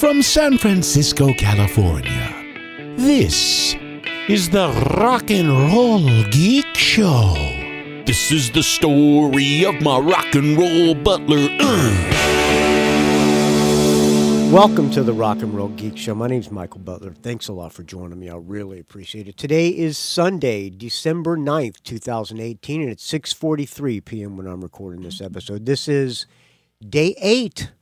From San Francisco, California, this is the Rock and Roll Geek Show. This is the story of my rock and roll butler. Welcome to the Rock and Roll Geek Show. My name's Michael Butler. Thanks a lot for joining me. I really appreciate it. Today is Sunday, December 9th, 2018, and it's 6:43 p.m. when I'm recording this episode. This is day 8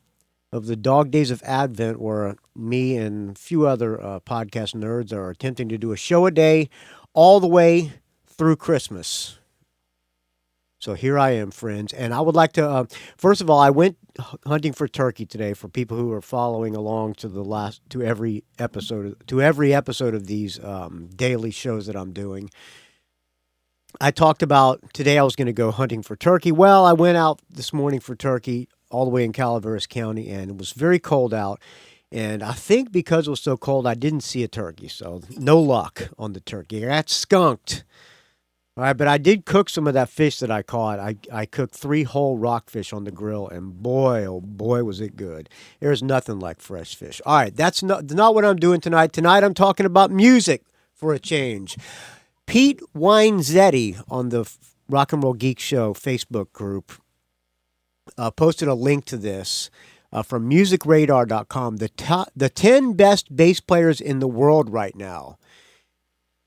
of the Dog Days of Advent, where me and a few other podcast nerds are attempting to do a show a day all the way through Christmas. So here I am, friends, and I would like to, first of all, I went hunting for turkey today. For people who are following along to every episode of these daily shows that I'm doing. I talked about today I was going to go hunting for turkey. Well, I went out this morning for turkey all the way in Calaveras County, and it was very cold out. And I think because it was so cold, I didn't see a turkey. So no luck on the turkey. I got skunked. All right, but I did cook some of that fish that I caught. I cooked 3 whole rockfish on the grill, and boy, oh boy, was it good. There's nothing like fresh fish. All right, that's not what I'm doing tonight. Tonight I'm talking about music for a change. Pete Weinzetti on the Rock and Roll Geek Show Facebook group posted a link to this from musicradar.com, the 10 best bass players in the world right now.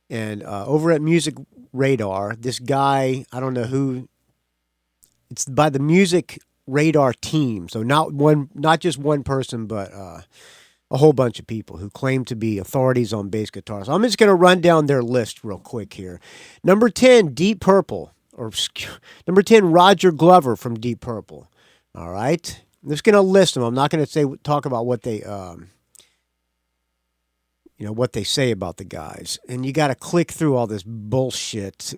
And over at Music Radar, this guy, I don't know who, it's by the Music Radar team. So not just one person, but a whole bunch of people who claim to be authorities on bass guitars. So I'm just going to run down their list real quick here. Number 10, Deep Purple. Number 10, Roger Glover from Deep Purple. All right. I'm just going to list them. I'm not going to talk about what they, what they say about the guys. And you got to click through all this bullshit.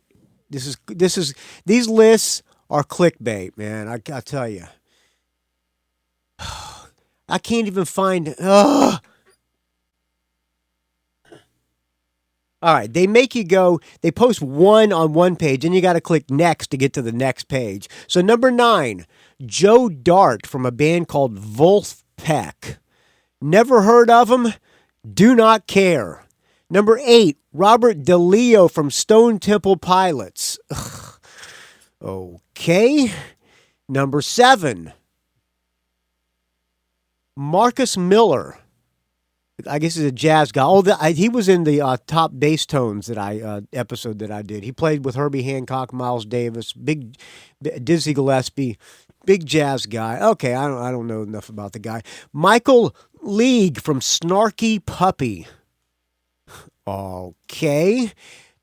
These lists are clickbait, man. I tell you. I can't even find. All right, they make you go, they post one on one page, and you got to click next to get to the next page. So number 9, Joe Dart from a band called Wolfpack. Never heard of him? Do not care. Number 8, Robert DeLeo from Stone Temple Pilots. Ugh. Okay. Number 7, Marcus Miller. I guess he's a jazz guy. He was in the Top Bass Tones episode that I did. He played with Herbie Hancock, Miles Davis, big Dizzy Gillespie, big jazz guy. Okay, I don't know enough about the guy. Michael League from Snarky Puppy. Okay.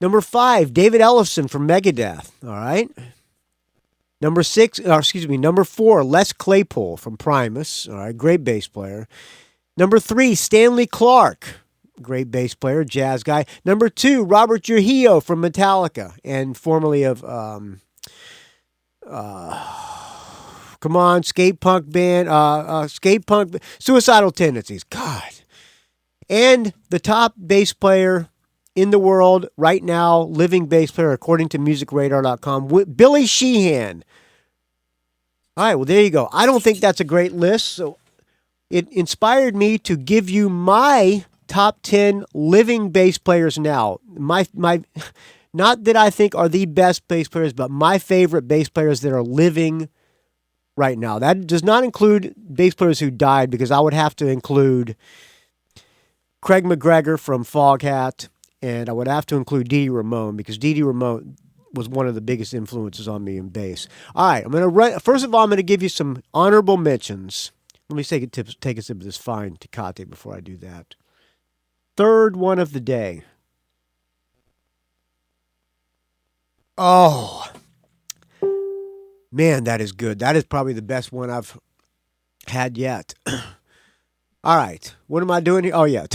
Number 5, David Ellefson from Megadeth. All right. Number 4, Les Claypool from Primus. All right, great bass player. Number 3, Stanley Clark, great bass player, jazz guy. Number 2, Robert Trujillo from Metallica, and formerly of, skate punk band, Suicidal Tendencies. God. And the top bass player in the world right now, living bass player, according to musicradar.com, Billy Sheehan. All right, well, there you go. I don't think that's a great list, so it inspired me to give you my top 10 living bass players now. My not that I think are the best bass players, but my favorite bass players that are living right now. That does not include bass players who died, because I would have to include Craig McGregor from Foghat, and I would have to include Dee Dee Ramone, because Dee Dee Ramone was one of the biggest influences on me in bass. All right, first of all, I'm going to give you some honorable mentions. Let me take a sip of this fine Tecate before I do that. Third one of the day. Oh, man, that is good. That is probably the best one I've had yet. All right, what am I doing here? Oh, yeah.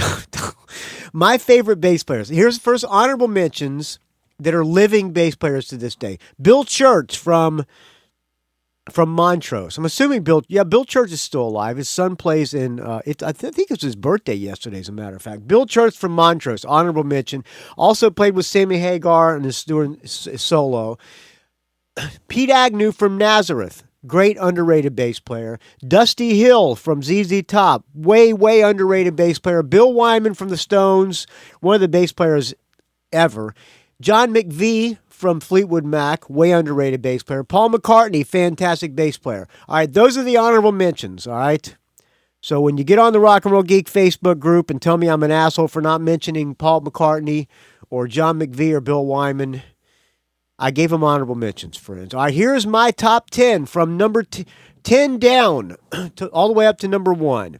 My favorite bass players. Here's the first honorable mentions that are living bass players to this day. Bill Church from Montrose. I'm assuming Bill Church is still alive. His son plays in, I think it was his birthday yesterday, as a matter of fact. Bill Church from Montrose, honorable mention. Also played with Sammy Hagar and is doing solo. Pete Agnew from Nazareth. great underrated bass player. Dusty Hill from ZZ Top, way, way underrated bass player. Bill Wyman from the Stones, one of the bass players ever. John McVie from Fleetwood Mac, way underrated bass player. Paul McCartney, fantastic bass player. All right, those are the honorable mentions, all right? So when you get on the Rock and Roll Geek Facebook group and tell me I'm an asshole for not mentioning Paul McCartney or John McVie or Bill Wyman, I gave them honorable mentions, friends. All right, here's my top 10 from number 10 down all the way up to number 1.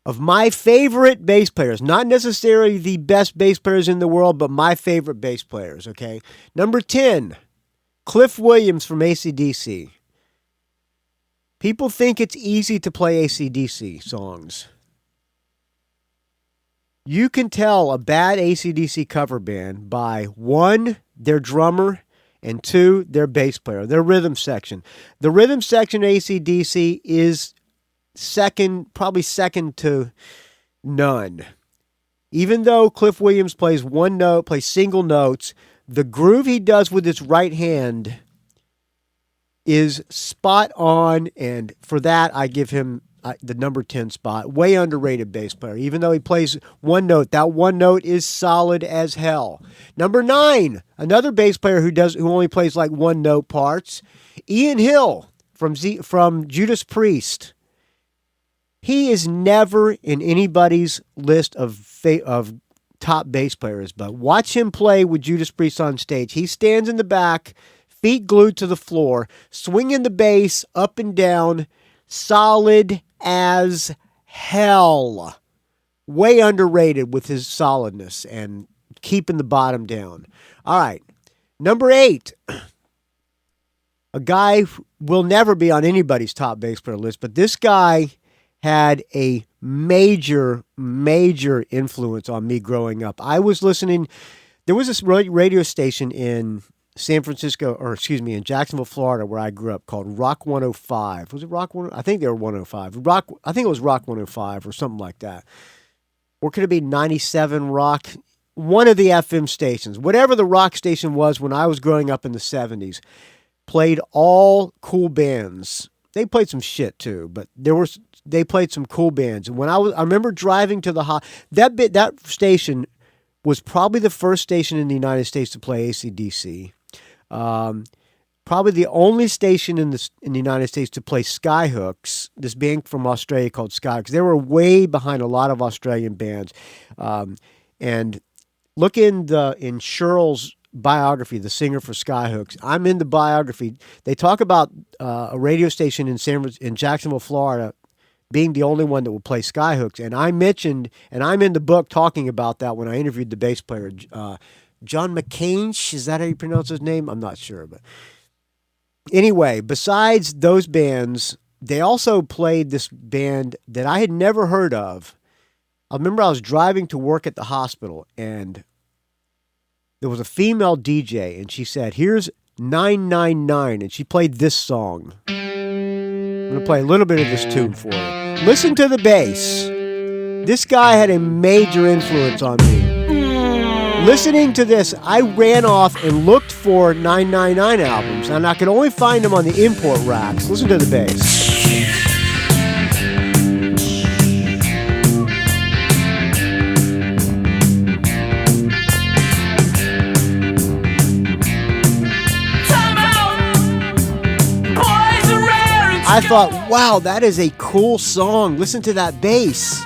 Of my favorite bass players, not necessarily the best bass players in the world, but my favorite bass players, okay? Number 10, Cliff Williams from AC/DC. People think it's easy to play AC/DC songs. You can tell a bad AC/DC cover band by 1, their drummer, and 2, their bass player, their rhythm section. The rhythm section of AC/DC is probably second to none. Even though Cliff Williams plays single notes, the groove he does with his right hand is spot on, and for that, I give him the number 10 spot. Way underrated bass player. Even though he plays one note, that one note is solid as hell. Number 9, another bass player who only plays like one note parts, Ian Hill from Judas Priest. He is never in anybody's list of top bass players, but watch him play with Judas Priest on stage. He stands in the back, feet glued to the floor, swinging the bass up and down, solid as hell. Way underrated with his solidness and keeping the bottom down. All right, number 8. A guy who will never be on anybody's top bass player list, but this guy had a major, major influence on me growing up. I was listening. There was this radio station in in Jacksonville, Florida, where I grew up, called Rock 105. Was it Rock 105? I think they were 105. I think it was Rock 105 or something like that. Or could it be 97 Rock? One of the FM stations. Whatever the rock station was when I was growing up in the 70s, played all cool bands. They played some shit too, but they played some cool bands. And when I remember driving to that station was probably the first station in the United States to play AC/DC. Probably the only station in the United States to play Skyhooks, this band from Australia called Skyhooks. They were way behind a lot of Australian bands. And look in Schall's biography, the singer for Skyhooks. I'm in the biography. They talk about a radio station in Jacksonville, Florida, being the only one that would play Skyhooks. And I mentioned, and I'm in the book talking about that when I interviewed the bass player, John McCain. Is that how you pronounce his name? I'm not sure. But anyway, besides those bands, they also played this band that I had never heard of. I remember I was driving to work at the hospital, and there was a female DJ, and she said, "Here's 999," and she played this song. I'm going to play a little bit of this tune for you. Listen to the bass. This guy had a major influence on me. Listening to this, I ran off and looked for 999 albums, and I could only find them on the import racks. Listen to the bass. I thought, wow, that is a cool song. Listen to that bass.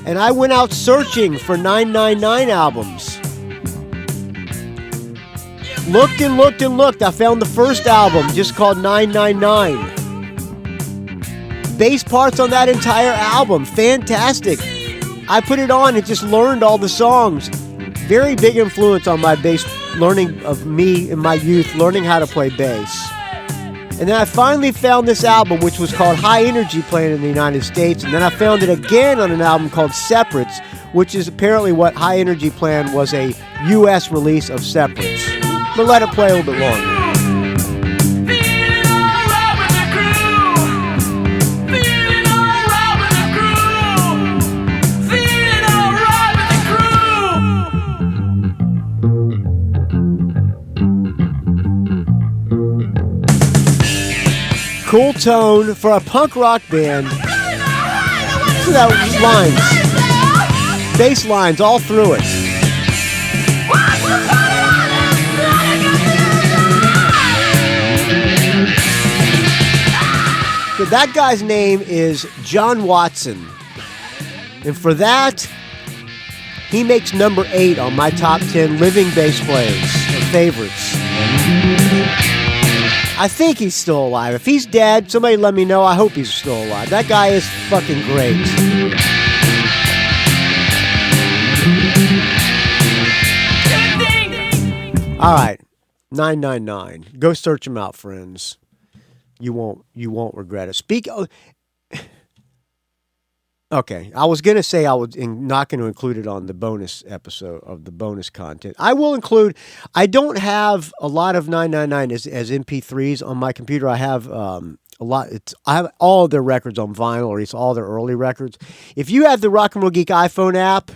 And I went out searching for 999 albums. Looked and looked and looked. I found the first album just called 999. Bass parts on that entire album. Fantastic. I put it on and just learned all the songs. Very big influence on my bass, learning of me in my youth, learning how to play bass. And then I finally found this album, which was called High Energy, playing in the United States. And then I found it again on an album called Separates, which is apparently what High Energy planned was a U.S. release of Separates. But let it play a little bit longer. Cool tone for a punk rock band. Look at that lines. Bass lines all through it. So that guy's name is John Watson. And for that, he makes number 8 on my top 10 living bass players or favorites. I think he's still alive. If he's dead, somebody let me know. I hope he's still alive. That guy is fucking great. All right, 999. Go search him out, friends. You won't regret it. Okay, I was going to say I was not going to include it on the bonus episode of the bonus content. I will include, I don't have a lot of 999 as MP3s on my computer. I have a lot. I have all their records on vinyl, or at least all their early records. If you have the Rock and Roll Geek iPhone app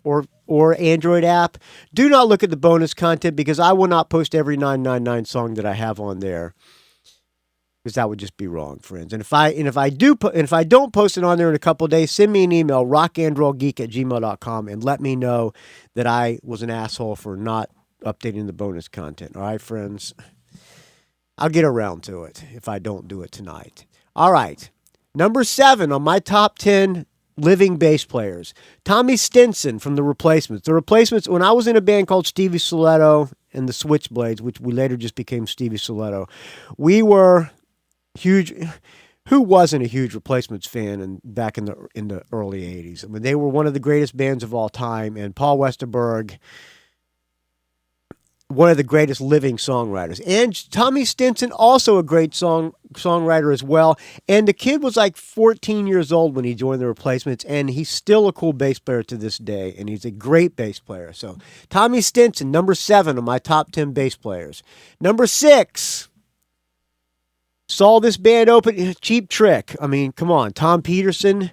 or Android app, do not look at the bonus content because I will not post every 999 song that I have on there. Because that would just be wrong, friends. And if I don't post it on there in a couple of days, send me an email, rockandrollgeek@gmail.com, and let me know that I was an asshole for not updating the bonus content. All right, friends? I'll get around to it if I don't do it tonight. All right. Number 7 on my top 10 living bass players. Tommy Stinson from The Replacements. The Replacements, when I was in a band called Stevie Soletto and the Switchblades, which we later just became Stevie Soletto, we were huge. Who wasn't a huge Replacements fan back in the early 80s? I mean, they were one of the greatest bands of all time, and Paul Westerberg, one of the greatest living songwriters. And Tommy Stinson, also a great songwriter as well. And the kid was like 14 years old when he joined the Replacements, and he's still a cool bass player to this day, and he's a great bass player. So Tommy Stinson, number 7 on my top 10 bass players. Number 6, saw this band open, Cheap Trick. I mean, come on, Tom Peterson.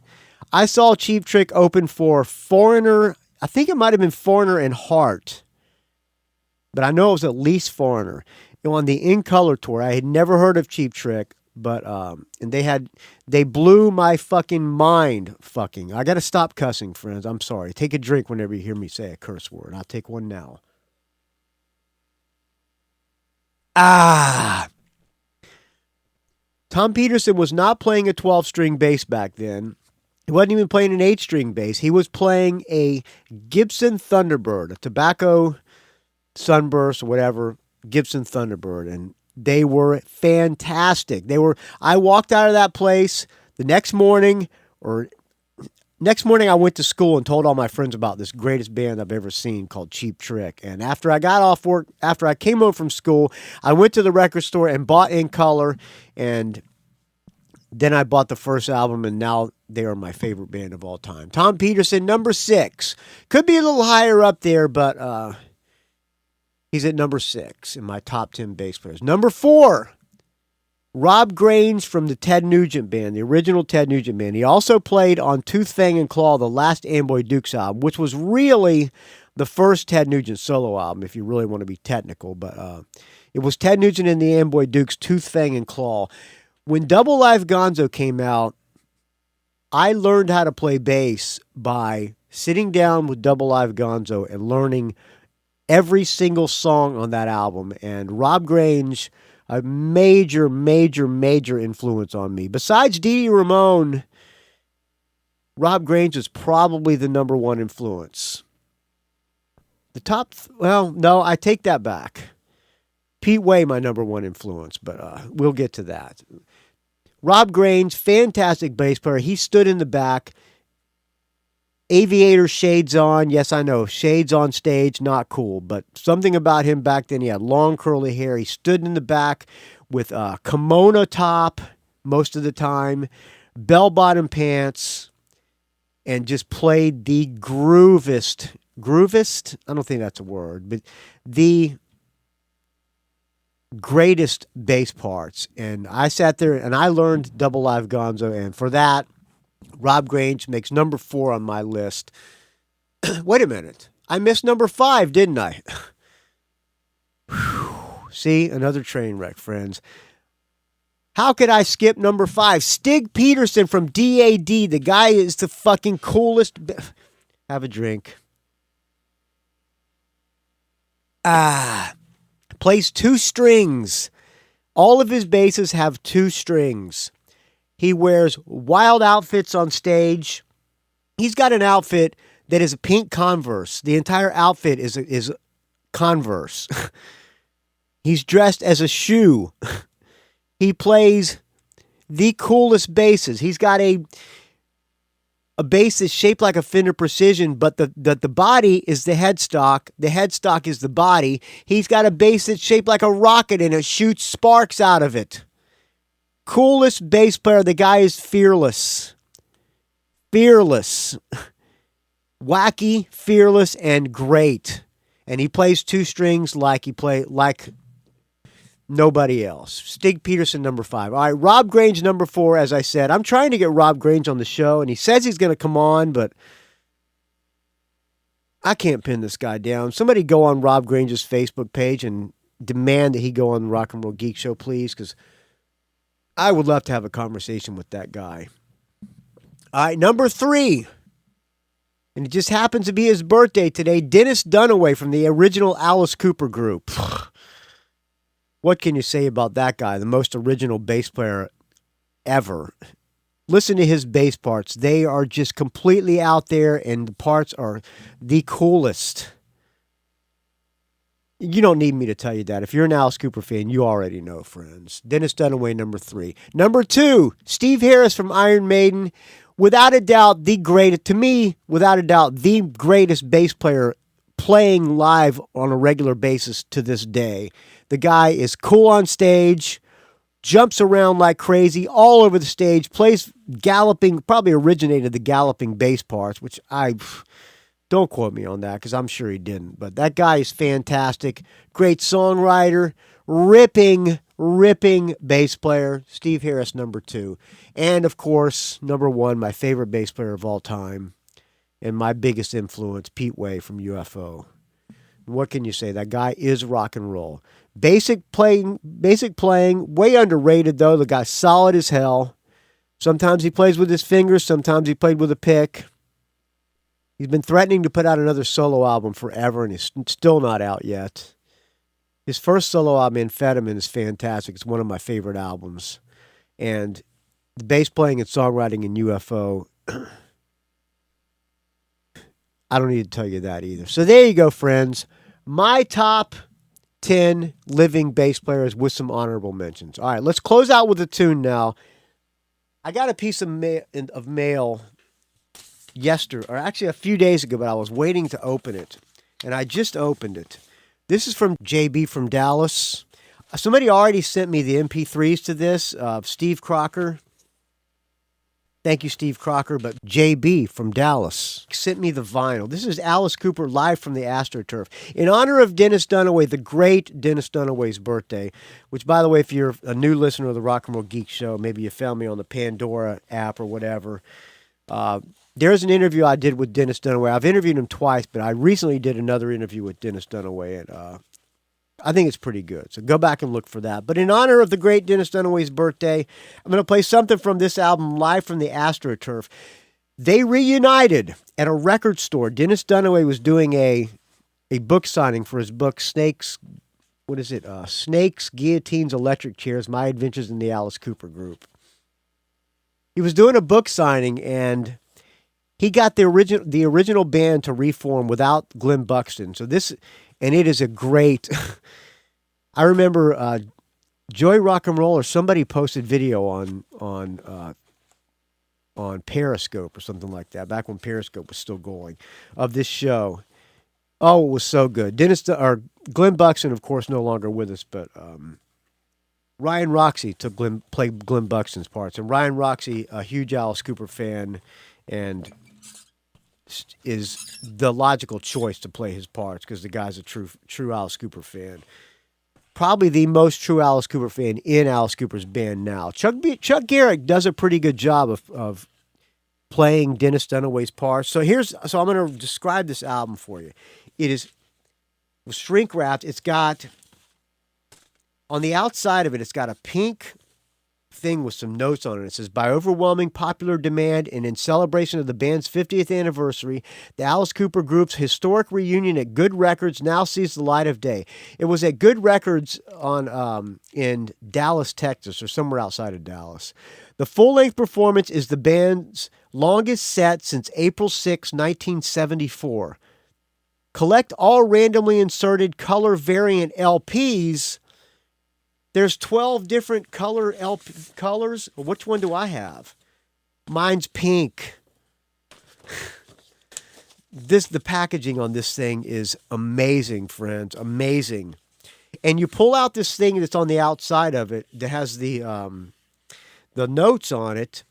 I saw Cheap Trick open for Foreigner. I think it might have been Foreigner and Heart, but I know it was at least Foreigner. On the In Color tour, I had never heard of Cheap Trick, but and they blew my fucking mind. Fucking, I got to stop cussing, friends. I'm sorry. Take a drink whenever you hear me say a curse word. I'll take one now. Tom Peterson was not playing a 12-string bass back then. He wasn't even playing an 8-string bass. He was playing a Gibson Thunderbird, a Tobacco Sunburst, or whatever, Gibson Thunderbird, and they were fantastic. I walked out of that place the next morning, I went to school and told all my friends about this greatest band I've ever seen called Cheap Trick. And after I got off work, after I came home from school, I went to the record store and bought In Color, and then I bought the first album, and now they are my favorite band of all time. Tom Peterson, number 6. Could be a little higher up there, but he's at number 6 in my top 10 bass players. Number 4, Rob Grange from the Ted Nugent Band, the original Ted Nugent Band. He also played on Tooth, Fang, and Claw, the last Amboy Dukes album, which was really the first Ted Nugent solo album, if you really want to be technical. But it was Ted Nugent and the Amboy Dukes, Tooth, Fang, and Claw. When Double Live Gonzo came out, I learned how to play bass by sitting down with Double Live Gonzo and learning every single song on that album. And Rob Grange, a major, major, major influence on me. Besides Dee Dee Ramone, Rob Grange is probably the number 1 influence. No, I take that back. Pete Way, my number 1 influence, but we'll get to that. Rob Grange, fantastic bass player. He stood in the back. Aviator shades on. Yes, I know. Shades on stage, not cool. But something about him back then, he had long curly hair. He stood in the back with a kimono top most of the time, bell-bottom pants, and just played the groovist. Groovist? I don't think that's a word. But the greatest bass parts. And I sat there and I learned Double Live Gonzo. And for that, Rob Grange makes number 4 on my list. Wait a minute. I missed number 5, didn't I? see, another train wreck, friends. How could I skip number 5? Stig Peterson from DAD. The guy is the fucking coolest. Have a drink. Plays 2 strings. All of his basses have 2 strings. He wears wild outfits on stage. He's got an outfit that is a pink Converse. The entire outfit is Converse. He's dressed as a shoe. He plays the coolest basses. He's got a bass that's shaped like a Fender Precision, but the body is the headstock. The headstock is the body. He's got a bass that's shaped like a rocket and it shoots sparks out of it. Coolest bass player. The guy is fearless. Fearless. Wacky, fearless, and great. And he plays 2 strings like nobody else. Stig Peterson, number 5. All right, Rob Grange, number 4, as I said. I'm trying to get Rob Grange on the show, and he says he's going to come on, but I can't pin this guy down. Somebody go on Rob Grange's Facebook page and demand that he go on the Rock and Roll Geek Show, please, because I would love to have a conversation with that guy. All right, number 3. And it just happens to be his birthday today. Dennis Dunaway from the original Alice Cooper group. What can you say about that guy? The most original bass player ever. Listen to his bass parts. They are just completely out there, and the parts are the coolest. You don't need me to tell you that. If you're an Alice Cooper fan, you already know, friends. Dennis Dunaway, number 3. Number 2, Steve Harris from Iron Maiden. Without a doubt, the greatest bass player playing live on a regular basis to this day. The guy is cool on stage, jumps around like crazy all over the stage, plays galloping, probably originated the galloping bass parts, which don't quote me on that because I'm sure he didn't. But that guy is fantastic. Great songwriter, ripping bass player. Steve Harris, number 2. And, of course, number 1, my favorite bass player of all time and my biggest influence, Pete Way from UFO. What can you say? That guy is rock and roll. Basic playing, way underrated, though. The guy's solid as hell. Sometimes he plays with his fingers. Sometimes he played with a pick. He's been threatening to put out another solo album forever, and he's still not out yet. His first solo album, Amphetamine, is fantastic. It's one of my favorite albums. And the bass playing and songwriting in UFO, I don't need to tell you that either. So there you go, friends. My top 10 living bass players with some honorable mentions. All right, let's close out with a tune now. I got a piece of mail yesterday, or actually a few days ago, but I was waiting to open it, and I just opened it. This is from JB from Dallas. Somebody already sent me the MP3s to this, Steve Crocker. Thank you, Steve Crocker, but JB from Dallas sent me the vinyl. This is Alice Cooper live from the AstroTurf. In honor of Dennis Dunaway, the great Dennis Dunaway's birthday, which, by the way, if you're a new listener of the Rock and Roll Geek Show, maybe you found me on the Pandora app or whatever, there's an interview I did with Dennis Dunaway. I've interviewed him twice, but I recently did another interview with Dennis Dunaway, and I think it's pretty good. So go back and look for that. But in honor of the great Dennis Dunaway's birthday, I'm going to play something from this album live from the AstroTurf. They reunited at a record store. Dennis Dunaway was doing a book signing for his book, Snakes, Snakes, Guillotines, Electric Chairs, My Adventures in the Alice Cooper Group. He was doing a book signing, and he got the original band to reform without Glenn Buxton. So this, and it is a great. I remember Joy Rock and Roll or somebody posted video on Periscope or something like that, back when Periscope was still going, of this show. Oh, it was so good. Glenn Buxton, of course, no longer with us, but Ryan Roxie played Glenn Buxton's parts, and Ryan Roxie, a huge Alice Cooper fan, and is the logical choice to play his parts because the guy's a true Alice Cooper fan. Probably the most true Alice Cooper fan in Alice Cooper's band now. Chuck Garrick does a pretty good job of playing Dennis Dunaway's parts. So I'm going to describe this album for you. It is shrink wrapped. It's got On the outside of it, it's got a pink thing with some notes on it. It says, by overwhelming popular demand and in celebration of the band's 50th anniversary, the Alice Cooper Group's historic reunion at Good Records now sees the light of day. It was at Good Records on in Dallas, Texas, or somewhere outside of Dallas. The full-length performance is the band's longest set since April 6, 1974. Collect all randomly inserted color variant LPs. There's 12 different colors. Which one do I have? Mine's pink. The packaging on this thing is amazing, friends. Amazing. And you pull out this thing that's on the outside of it that has the notes on it.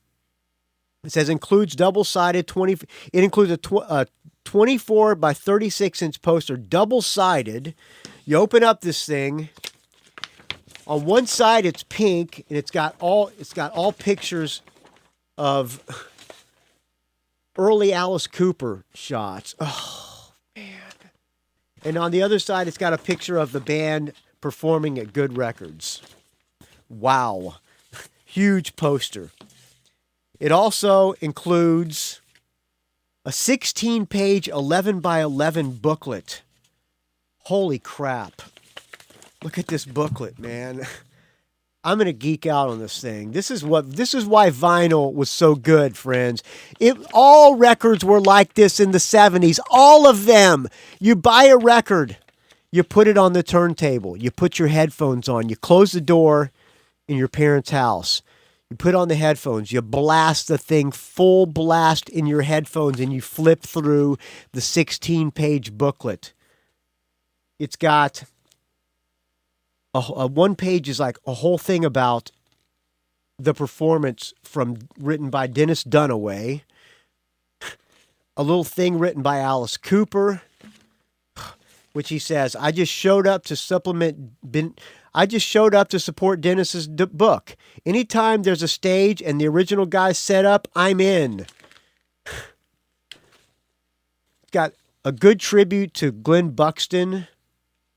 It says includes double-sided 20. It includes a 24 by 36 inch poster, double-sided. You open up this thing. On one side, it's pink, and it's got all pictures of early Alice Cooper shots. Oh man! And on the other side, it's got a picture of the band performing at Good Records. Wow, huge poster. It also includes a 16-page, 11 by 11 booklet. Holy crap! Look at this booklet, man. I'm going to geek out on this thing. This is why vinyl was so good, friends. All records were like this in the 70s. All of them. You buy a record, you put it on the turntable, you put your headphones on, you close the door in your parents' house. You put on the headphones, you blast the thing full blast in your headphones, and you flip through the 16-page booklet. It's got one page is like a whole thing about the performance written by Dennis Dunaway. A little thing written by Alice Cooper, which he says, I just showed up to support Dennis's book. Anytime there's a stage and the original guy's set up, I'm in. Got a good tribute to Glenn Buxton,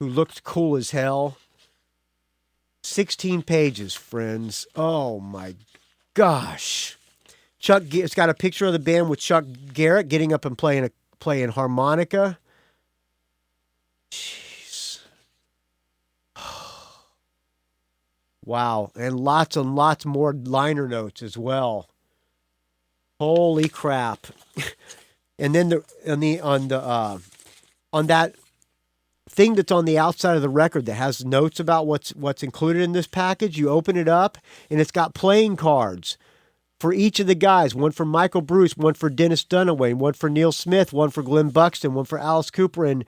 who looked cool as hell. 16 pages, friends. Oh my gosh. It's got a picture of the band with Chuck Garrett getting up and playing harmonica. Jeez. Wow, and lots more liner notes as well. Holy crap. And then on that thing that's on the outside of the record that has notes about what's included in this package, you open it up and it's got playing cards for each of the guys. One for Michael Bruce, one for Dennis Dunaway, one for Neil Smith, one for Glenn Buxton, one for Alice Cooper, and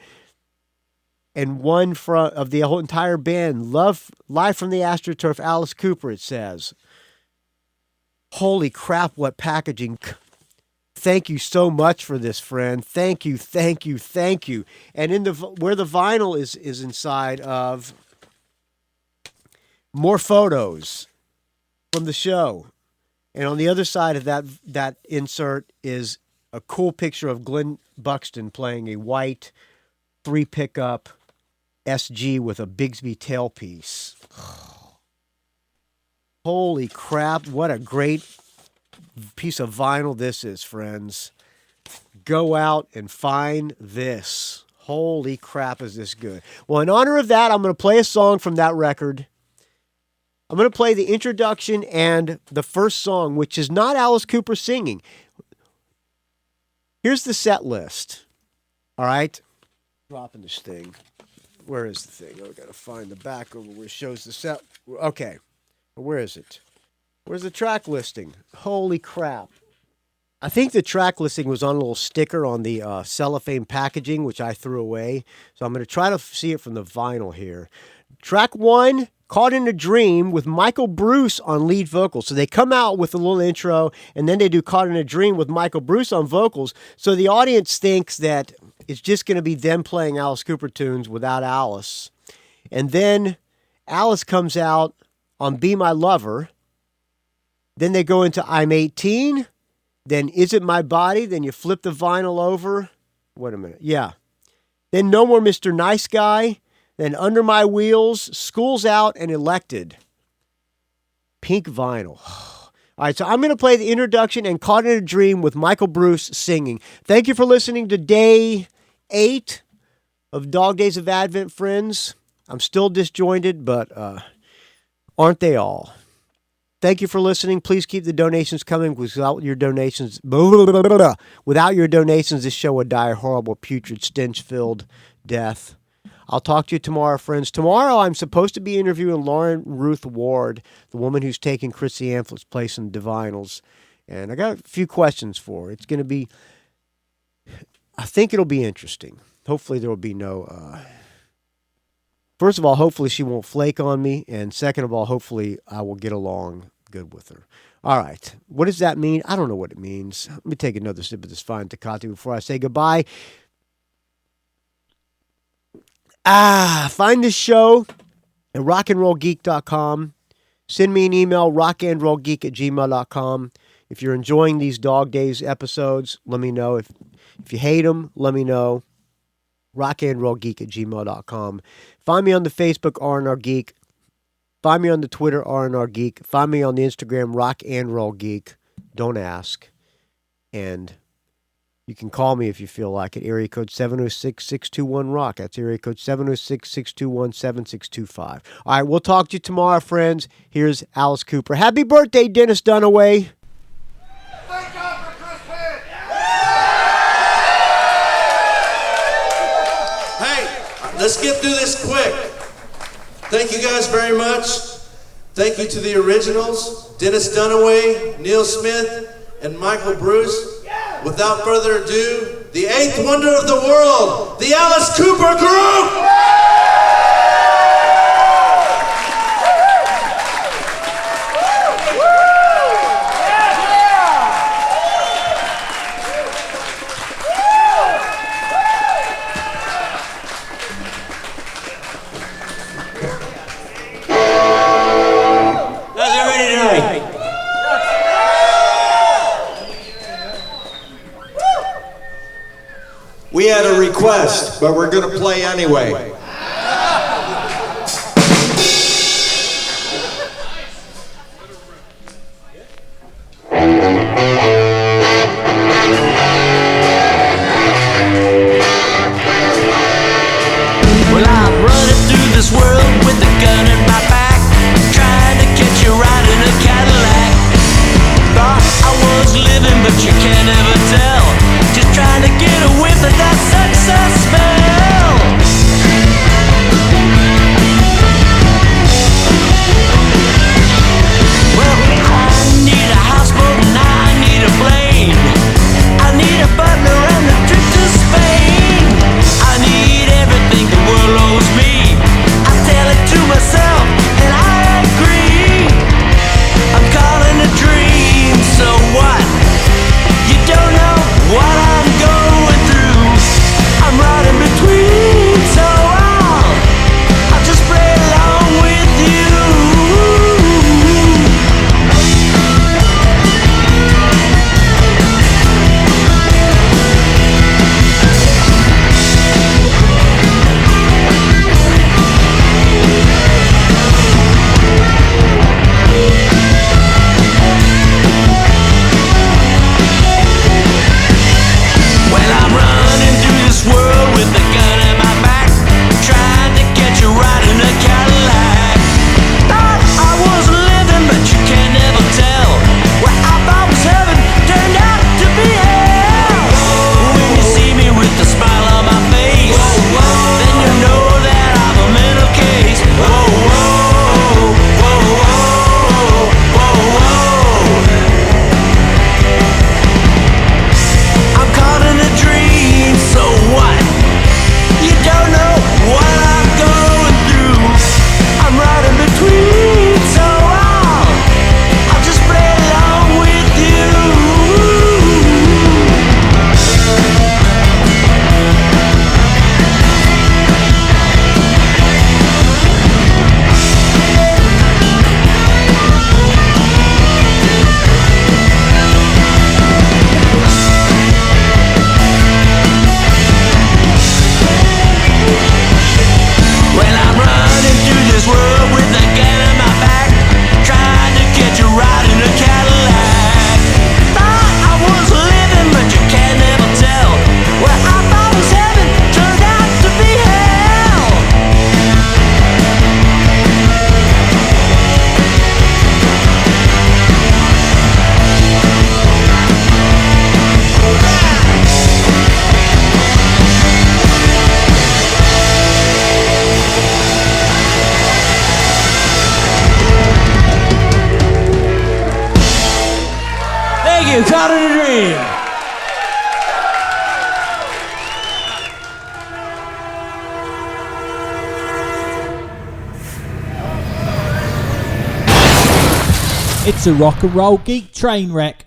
one of the whole entire band. Live from the AstroTurf, Alice Cooper, it says. Holy crap, what packaging. Thank you so much for this, friend. Thank you. And where the vinyl is inside of more photos from the show. And on the other side of that insert is a cool picture of Glenn Buxton playing a white 3-pickup SG with a Bigsby tailpiece. Holy crap, what a great piece of vinyl this is, friends. Go out and find this. Holy crap, is this good. Well, in honor of that, I'm going to play a song from that record. I'm going to play the introduction and the first song, which is not Alice Cooper singing. Here's the set list. All right? Dropping this thing. Where is the thing? I've got to find the back over where it shows the set. Okay. Where is it? Where's the track listing? Holy crap. I think the track listing was on a little sticker on the cellophane packaging, which I threw away. So I'm going to try to see it from the vinyl here. Track 1, Caught in a Dream, with Michael Bruce on lead vocals. So they come out with a little intro, and then they do Caught in a Dream with Michael Bruce on vocals. So the audience thinks that it's just going to be them playing Alice Cooper tunes without Alice. And then Alice comes out on Be My Lover. Then they go into I'm 18. Then Is It My Body? Then you flip the vinyl over. Wait a minute. Yeah. Then No More Mr. Nice Guy. Then Under My Wheels, School's Out, and Elected. Pink Vinyl. All right, so I'm going to play the introduction and Caught in a Dream with Michael Bruce singing. Thank you for listening to Day 8 of Dog Days of Advent, friends. I'm still disjointed, but aren't they all? Thank you for listening. Please keep the donations coming. Without your donations, this show would die a horrible, putrid, stench-filled death. I'll talk to you tomorrow, friends. Tomorrow, I'm supposed to be interviewing Lauren Ruth Ward, the woman who's taking Chrissy Amplett's place in Divinals. And I got a few questions for her. It's going to be, I think it'll be interesting. Hopefully there will be no, first of all, hopefully she won't flake on me. And second of all, hopefully I will get along good with her. All right. What does that mean? I don't know what it means. Let me take another sip of this fine Tecate before I say goodbye. Find this show at rockandrollgeek.com. Send me an email, rockandrollgeek@gmail.com. If you're enjoying these Dog Days episodes, let me know. If you hate them, let me know. rockandrollgeek@gmail.com. Find me on the Facebook, R&R Geek. Find me on the Twitter, R&R Geek. Find me on the Instagram, Rock and Roll Geek. Don't ask. And you can call me if you feel like it. Area code 706-621-ROCK. That's area code 706-621-7625. All right, we'll talk to you tomorrow, friends. Here's Alice Cooper. Happy birthday, Dennis Dunaway. Thank God for Christmas! Hey, let's get through this quick. Thank you guys very much. Thank you to the originals, Dennis Dunaway, Neil Smith, and Michael Bruce. Without further ado, the eighth wonder of the world, the Alice Cooper Group! How's everybody tonight? We had a request, but we're going to play anyway. Well, I'm running through this world with a gun in my back, trying to catch you riding a Cadillac. Thought I was living, but you can't ever tell. Just trying to get a whiff of that success smell. you, Caught in a Dream. It's a rock and roll geek train wreck.